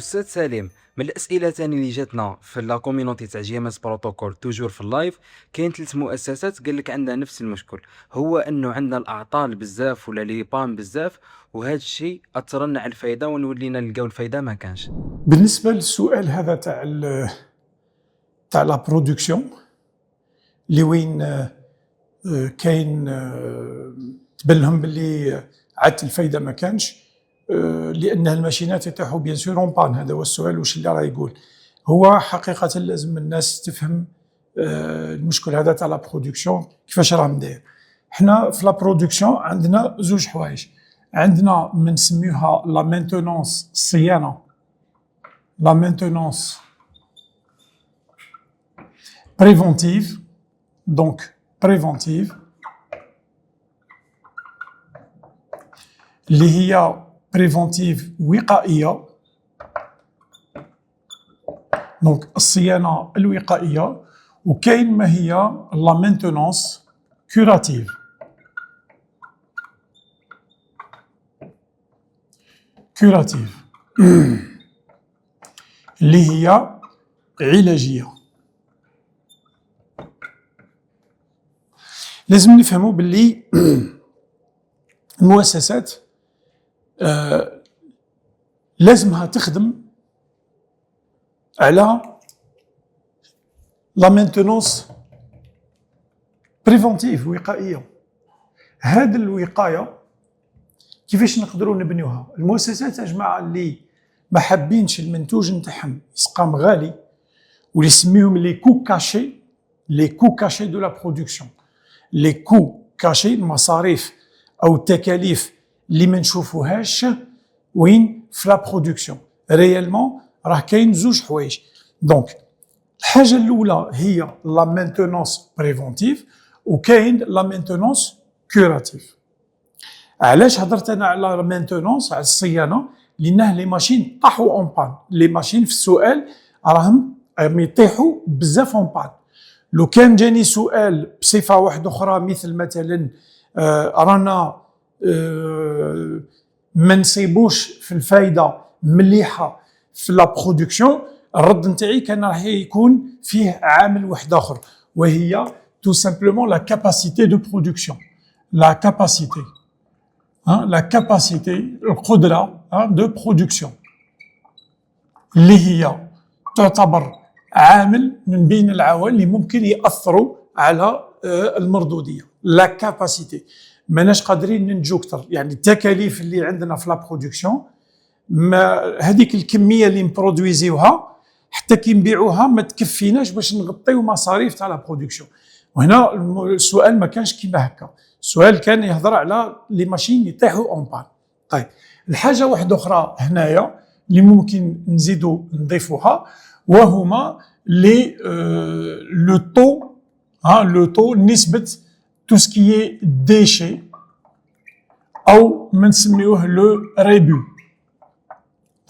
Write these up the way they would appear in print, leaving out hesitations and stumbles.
أستاذ سليم، من الأسئلة تاني اللي جاتنا في لا كوميونيتي تاع جي ام اس بروتوكول توجور في اللايف، كاين 3 مؤسسات قال لك عندها نفس المشكل، هو انه عندنا الاعطال بزاف ولا لي بام بزاف، وهذا الشيء اثر لنا على الفايده ونولينا نلقاو الفايده ما كانش. بالنسبة للسؤال هذا تاع لا برودكسيون اللي وين كاين تبان لهم باللي عاد الفايدة ما كانش، لأن الماشينات يطيحوا بيان سور اون بان. هذا هو السؤال واش اللي راه يقول. هو حقيقة لازم الناس تفهم المشكل هذا تاع لا برودكسيون كيفاش راه مداير. حنا في لا برودكسيون عندنا زوج حوايج، عندنا ما نسميوها لا مينتونونس، الصيانة، la maintenance préventive, donc préventive, اللي هي préventive وقائية، donc الصيانة الوقائية، وكاين ما هي la maintenance curative. curative اللي هي علاجية. لازم نفهموا باللي المؤسسات لازمها تخدم على لا مينتونونس بريفونتيف وقائية. هذه الوقاية كيفاش نقدروا نبنيوها؟ المؤسسات يا جماعة اللي ما حابينش المنتوج نتاعهم يسقام غالي، واللي يسميهم لي كو كاشي، لي كو كاشي دو لا برودكسيون، لي كو كاشي، المصاريف او التكاليف اللي ما نشوفوهاش وين في لا برودكسيون ريالمون. راه كاين زوج حوايج. دونك الحاجه الاولى هي لا مينتونونس بريفونتيف، وكاين لا مينتونونس كوراتيف. علاش هضرت انا على لا مينتونونس، على الصيانه؟ لأنه لي ماشين طاحوا اون بان. لي ماشين في السؤال راهم يطيحوا بزاف اون بان. لو كان جاني سؤال بصفة واحدة أخرى، مثلا رانا ما نصيبوش في الفايدة مليحة في لا برودكسيون، الرد نتاعي كان راح يكون فيه عامل واحد آخر، وهي تو سامبلومون لا كاباسيتي دو برودكسيون. لا كاباسيتي، la capacité, القدرة de production اللي هي تعتبر عامل من بين العوامل اللي ممكن يأثروا على المردودية. لا كاباسيتي ماناش قادرين ننتجو أكثر، يعني التكاليف اللي عندنا في لا برودكسيون، هذيك الكمية اللي نبرودويزيوها حتى كي نبيعوها ما تكفيناش باش نغطيو مصاريف تاع لا برودكسيون. وهنا السؤال ما كانش كيما هكا، السؤال كان يهضر على لي ماشين يطيحوا اون بان. طيب الحاجه واحده اخرى هنايا اللي ممكن نزيدو نضيفوها، وهما لي لو طو، لو طو، نسبه تو سكي ديشي، او ما نسميوه لو ريبو.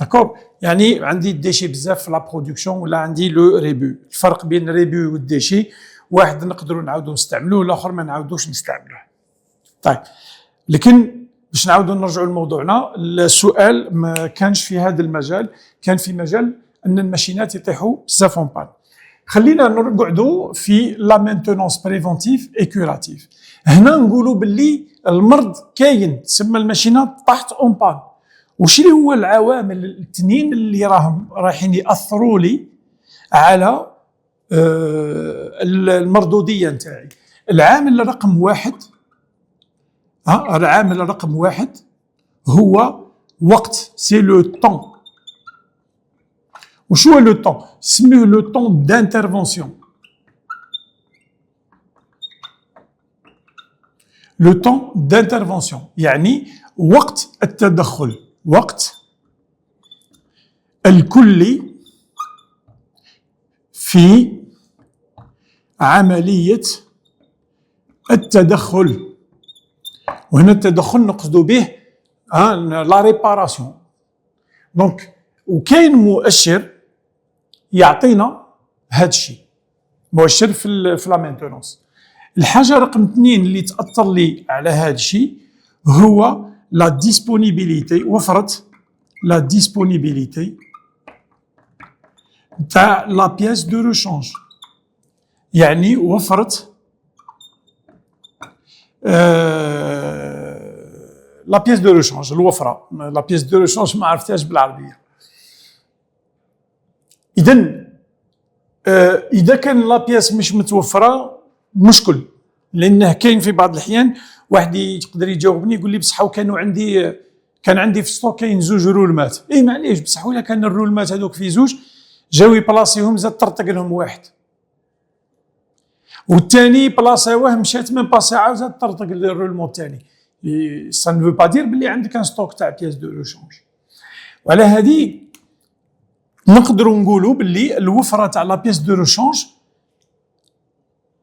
داكور، يعني عندي الديشي بزاف في لا برودكسيون ولا عندي لو ريبو. الفرق بين الريبو والديشي، واحد نقدروا نعاودوا نستعملوه، الاخر ما نعاودوش نستعملوه. طيب لكن باش نعاودوا نرجعوا لموضوعنا، السؤال ما كانش في هذا المجال، كان في مجال ان الماشينات يطيحوا بزاف اون بان. خلينا نقعدوا في لا مينتونونس بريفونتيف اي كوراتيف. هنا نقولوا باللي المرض كاين، تسمى الماشينات طاحت اون بان. وش اللي هو العوامل الاثنين اللي رايحين ياثروا لي على المردوديه نتاعي؟ العامل رقم واحد، العامل رقم واحد هو وقت، سي لو طون. وشو هو لو طون؟ سميوه لو طون دانترفونسيون. لو طون دانترفونسيون يعني وقت التدخل، وقت الكلي في عملية التدخل. وهنا التدخل نقصد به لا ريباراسيون. دونك وكاين مؤشر يعطينا هذا الشيء، مؤشر في لا مينتونونس. الحاجه رقم 2 اللي تاثر لي على هذا الشيء هو لا ديسبونيبيليتي، وفرت لا ديسبونيبيليتي تاع لا بيس دو روشونج، يعني وفرت لا بيس دو روشونج، الوفره. لا بيس دو روشونج ما عرفتهاش بالعربيه. اذا اذا كان لا بيس مش متوفره مشكل، لانه كاين في بعض الاحيان واحد يقدر يجاوبني يقول لي بصح كان عندي في ستوك كاين زوج رولمات. اي معليش، بصح ولا كان الرولمات هذوك في زوج جاو يبلاصيهم زاد طرطق لهم واحد، والثاني بلاصاوه مشات من با ساعه وزاد طرطق الرولمون الثاني. سا نفو با دير بلي عندك ان ستوك تاع بياس دو روشونج. وعلى هذه نقدروا نقولوا باللي الوفره تاع لا بياس دو روشونج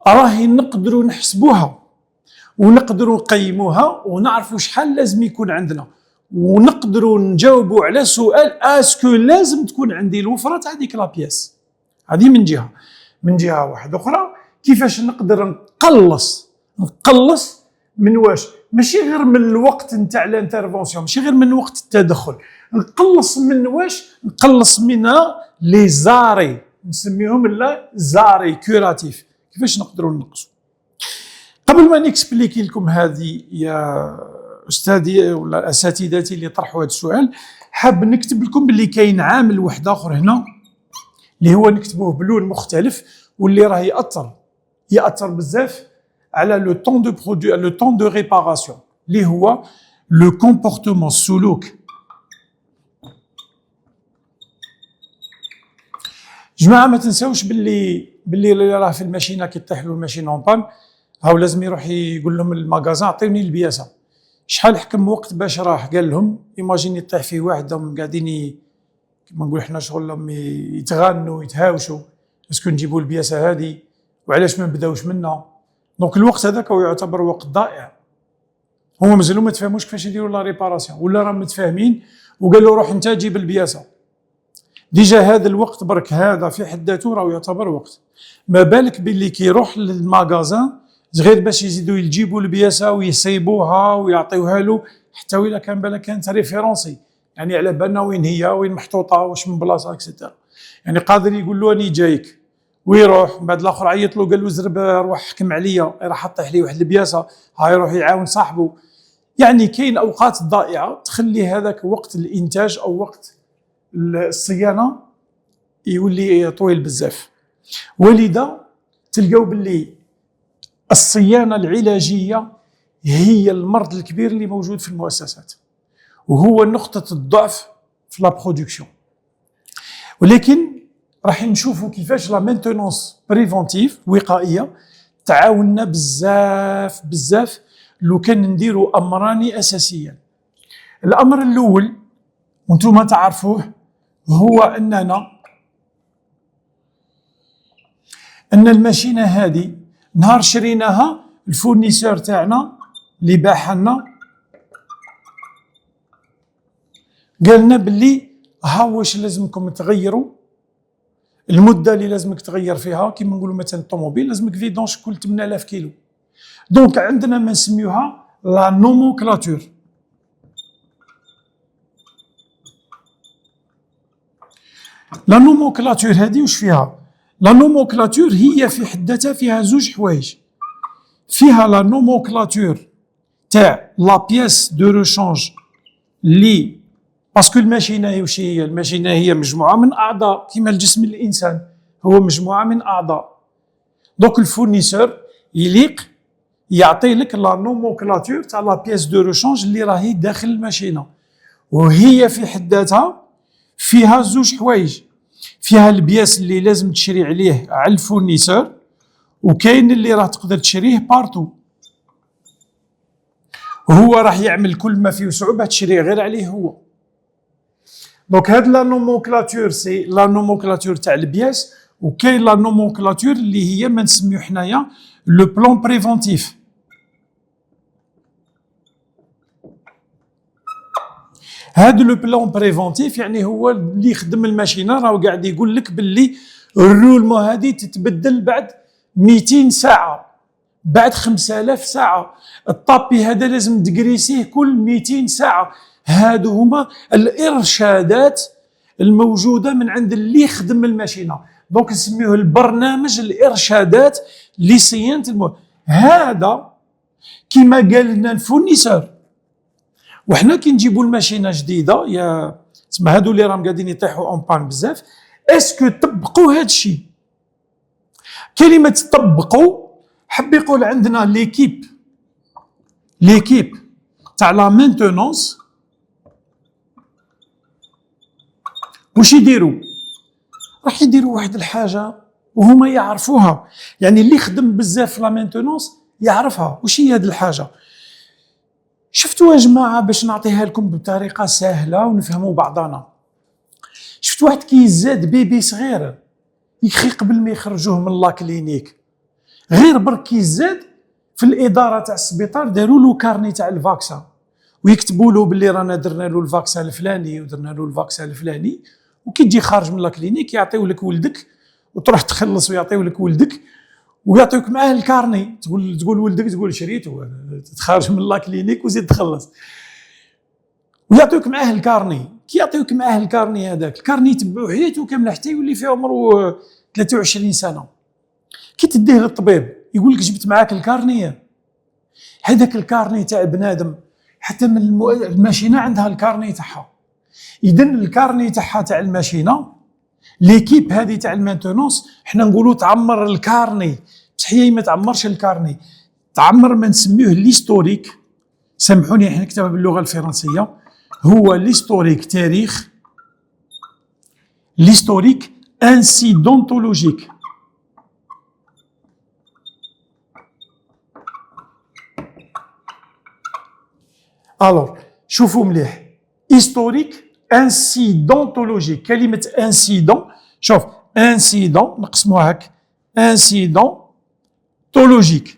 راهي نقدروا نحسبوها ونقدروا نقيموها ونعرفوا شحال لازم يكون عندنا، ونقدروا نجاوبوا على سؤال اسكو لازم تكون عندي الوفره تاع ديك لا بياس. هذه من جهه. من جهه واحده اخرى كيفاش نقدر نقلص من واش؟ ماشي غير من الوقت نتاع الانترفونسيون، ماشي غير من وقت التدخل، نقلص من واش؟ نقلص من لي زاري، نسميهم لا زاري كوراتيف. كيفاش نقدروا ننقصوا؟ قبل ما نكسبليكي لكم هذه يا استاذي ولا اساتذتي اللي طرحوا هذا السؤال، حاب نكتب لكم باللي كاين عامل واحد اخر هنا اللي هو نكتبوه بلون مختلف واللي راه ياثر بزاف على لو طون دو برودوي، لو طون دو ريباراسيون، اللي هو لو كومبورتمون، السلوك. جماعه ما تنساوش باللي اللي راه في الماشينه كي طيح له الماشينه اون بان، هاو لازم يروح يقول لهم الماغازان عطيوني البياسه. شحال حكم وقت باش راح قال لهم ايماجيني طيح فيه واحد هم قاعدين كما نقول احنا شغل يتغنوا يتهاوشوا اسكو نجيبوا البياسه هذه وعلاش ما نبداوش منها. دونك الوقت هذاك هو يعتبر وقت ضائع. هما مازالوا ما تفهموش كيفاش يديروا لا ريباراسيون، ولا راهم متفاهمين وقالوا روح انت جيب البياسه. ديجا هذا الوقت برك هذا في حد ذاته راه يعتبر وقت، ما بالك باللي كي يروح للماغازان غير باش يزيدوا يجيبوا البياسه ويصيبوها ويعطيوها له، حتى وإلا كان بالك كانت ريفيرونسي، يعني على بالنا وين هي وين محطوطه واش من بلاصه اكسيتيرا. يعني قادر يقول له راني جايك ويروح، من بعد الاخر عيط له قال له زرب روح حكم عليا، راح طيح لي واحد البياسه، هاي يروح يعاون صاحبه. يعني كاين اوقات ضائعه تخلي هذاك وقت الانتاج او وقت الصيانه يولي طويل بزاف. ولذا تلقاو باللي الصيانه العلاجيه هي المرض الكبير اللي موجود في المؤسسات، وهو نقطه الضعف في لا برودكسيون. ولكن راح نشوفوا كيفاش لا مينتونونس بريفونتيف وقائيه تعاوننا بزاف لو كان نديروا امران اساسيا. الامر الاول وانتم تعرفوه هو ان الماشينه هذه نهار شريناها الفورنيسور تاعنا اللي باعها لنا قالنا باللي ها واش لازمكم تغيروا المده اللي لازمك تغير فيها. كيما نقولوا مثلا الطوموبيل لازمك فيدونش كل 8000 كيلو. دونك عندنا ما نسميوها لا نومونكلاتور. لا نومونكلاتور هذه واش فيها؟ لا نومونكلاتور هي في حد ذاتها فيها زوج حوايج. فيها لا نومونكلاتور تاع لا بياس دو روشونج لي باسكو الماشينه هي واش هي؟ الماشينه هي مجموعه من اعضاء كيما الجسم الانسان هو مجموعه من اعضاء. دونك الفورنيسور يليق يعطي لك لا نومونكلاتور تاع لا بياس دو روشونج اللي راهي داخل الماشينه، وهي في حد ذاتها فيها زوج حوايج. فيها البياس اللي لازم تشري عليه على الفورنيسور، وكاين اللي راه تقدر تشريه بارتو، وهو راح يعمل كل ما فيه صعوبه تشريه غير عليه هو. دونك هاد لا نومونكلاتور سي لا نومونكلاتور تاع البياس، وكاين لا نومونكلاتور اللي هي ما نسميو حنايا لو بلان بريفونتيف. هاد لو بلان بريفونتيف يعني هو اللي يخدم الماشينه راه قاعد يقول لك باللي الرولمو هذه تتبدل بعد 200 ساعه، بعد 5000 ساعه، الطابي هذا لازم تقريسيه كل 200 ساعه. هادو هما الارشادات الموجوده من عند اللي يخدم الماشينه. دونك نسميوه البرنامج الارشادات لصيانه هذا كما قال لنا الفورنيسور. وحنا كي نجيبوا الماشينه جديده يا تسمى هادو اللي راهم قاعدين يطيحوا اون بان بزاف، اسكو طبقوا هذا الشيء؟ كلمه تطبقوا حب يقول عندنا ليكيب تاع لا مينتونونس واش يديروا؟ راح يديروا واحد الحاجه وهما يعرفوها، يعني اللي يخدم بزاف في لا مينتونونس يعرفها. واش هي هذه الحاجه؟ شفتوا يا جماعه باش نعطيها لكم بطريقه سهله ونفهموا بعضنا. شفت واحد كيزاد بيبي صغير يخي قبل ما يخرجوه من لا كلينيك، غير برك كيزاد في الاداره تاع السبيطار داروا له كارني تاع الفاكسان ويكتبوا له باللي رانا درنا له الفاكسان الفلاني ودرنا له الفاكسان الفلاني. وكي تجي خارج من لا كلينيك يعطيو لك ولدك وتروح تخلص ويعطيو لك ولدك ويعطيوك معاه الكارني، تقول ولدك تقول شريته، تخرج من لا كلينيك وزيد تخلص ويعطيوك معاه الكارني. كي يعطيوك معاه الكارني هذاك الكارني يتبعوا حياته كامله حتى يولي في عمره 23 سنه. كي تديه للطبيب يقول لك جبت معاك الكارني، هذاك الكارني تاع بنادم حتى من الماشينه عندها الكارني تاعها. اذا الكارني تاعها تاع الماشينه ليكيب هذه تاع المانتونونس حنا نقولوا تعمر الكارني، بصح هي ما تعمرش الكارني، تعمر ما نسميوه ليستوريك. سامحوني احنا نكتبها باللغه الفرنسيه، هو ليستوريك تاريخ، ليستوريك انسيدونتولوجيك. الوغ شوفوا مليح، هيستوريك انسيدونتولوجيك. كلمه انسيدون، شوف انسيدون نقسموها هك، انسيدونتولوجيك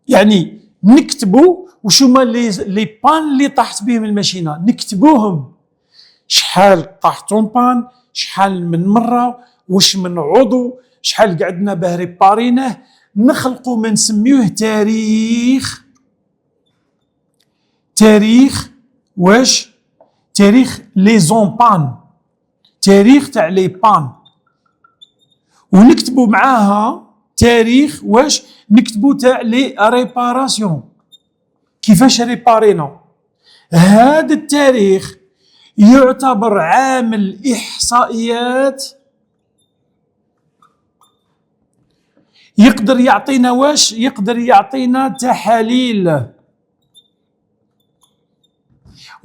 يعني نكتبوا وش هما لي بان اللي طاحت بهم الماشينه، نكتبوهم شحال طاحتهم بان، شحال من مره، واش من عضو، شحال قعدنا باه ريبارينه، نخلقوا ما نسميوه تاريخ واش تاريخ لي زومبان، تاريخ تاع لي بان. ونكتبوا معاها تاريخ واش نكتبوا تاع لي ريباراسيون، كيفاش ريبارينا. هذا التاريخ يعتبر عامل احصائيات، يقدر يعطينا واش، يقدر يعطينا تحاليل.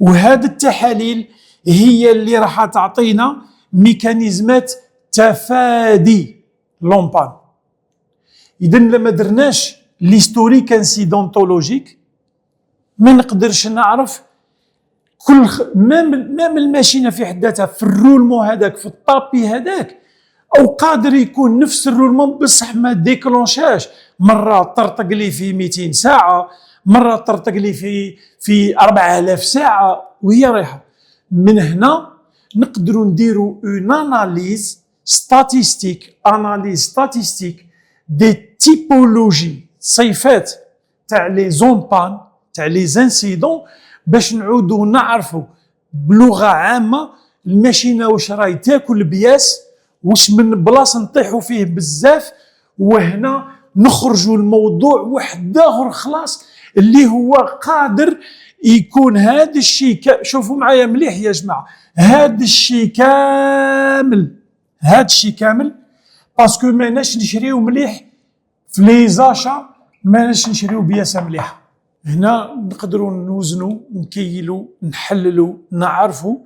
وهذه التحاليل هي اللي راح تعطينا ميكانيزمات تفادي لومبان. اذا لما درناش ليستوريك انسيدونتولوجيك ما نقدرش نعرف كل مام الماشينه في حد ذاتها، في الرولمون هذاك، في الطابي هذاك، او قادر يكون نفس الرولمون بصح ما ديكلونشاش، مره طرطق لي في 200 ساعه، مره طرطق لي في 4000 ساعه وهي رايحه. من هنا نقدروا نديروا اون اناليز ستاتيستيك، دي تيبولوجي، صفات تاع لي زومبان تاع لي زانسيدون، باش نعودوا نعرفوا بلغه عامه الماشينه واش راهي تاكل بياس، واش من بلاصه نطيحوا فيه بزاف. وهنا نخرجوا الموضوع واحد اخر خلاص اللي هو قادر يكون هذا الشيء شوفوا معايا مليح يا جماعه، هذا الشيء كامل باسكو ماناش نشريو مليح في لي زاشا، ماناش نشريو بياسه مليحه. هنا نقدروا نوزنوا، نكيلوا، نحللوا، نعرفوا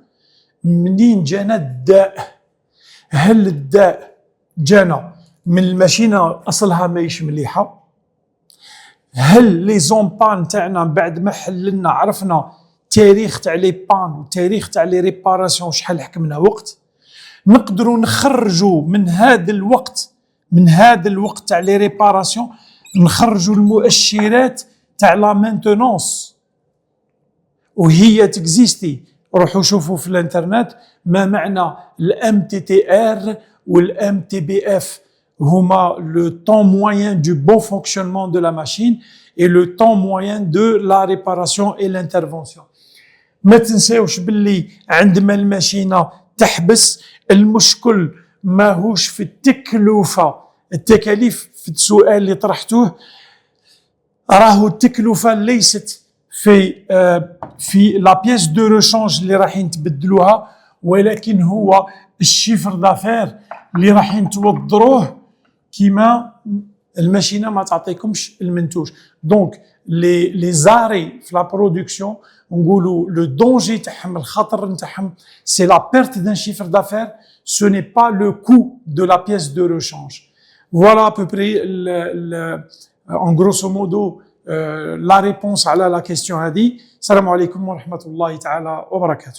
منين جانا الداء. هل الداء جانا من الماشينه اصلها ماهيش مليحه؟ هل لي زومبان تاعنا بعد ما حللنا عرفنا تاريخ تاع لي بان وتاريخ تاع لي ريباراسيون شحال حكمنا وقت؟ نقدروا نخرجوا من هذا الوقت تاع لي ريباراسيون نخرجوا المؤشرات تاع لا مينتونونس وهي تكزيستي. روحوا شوفوا في الانترنت ما معنى الام تي تي ار والام تي بي اف، هما لو طون موين دو بون فونكسيونمون دو لا ماشين et le temps moyen de la réparation et l'intervention. ما تنساوش باللي عندما الماشينه تحبس. المشكل ماهوش في التكلفة، التكاليف في السؤال اللي طرحتوه راهو التكلفة ليست في لا بيس دو روشانج اللي رايحين تبدلوها، ولكن هو الشيفر دافير اللي رايحين توضروه كيما الماشينه ما تعطيكمش المنتوج. دونك لي زاري في لا برودكسيون نقولوا لو دونجي تاعهم، الخطر نتاعهم سي لا بيرت دان شيفر دافير، سو ني با لو كو دو لا بيس دو روشانج. فوالا à peu près en grosso modo la réponse على la question هذه. السلام عليكم ورحمة الله تعالى وبركاته.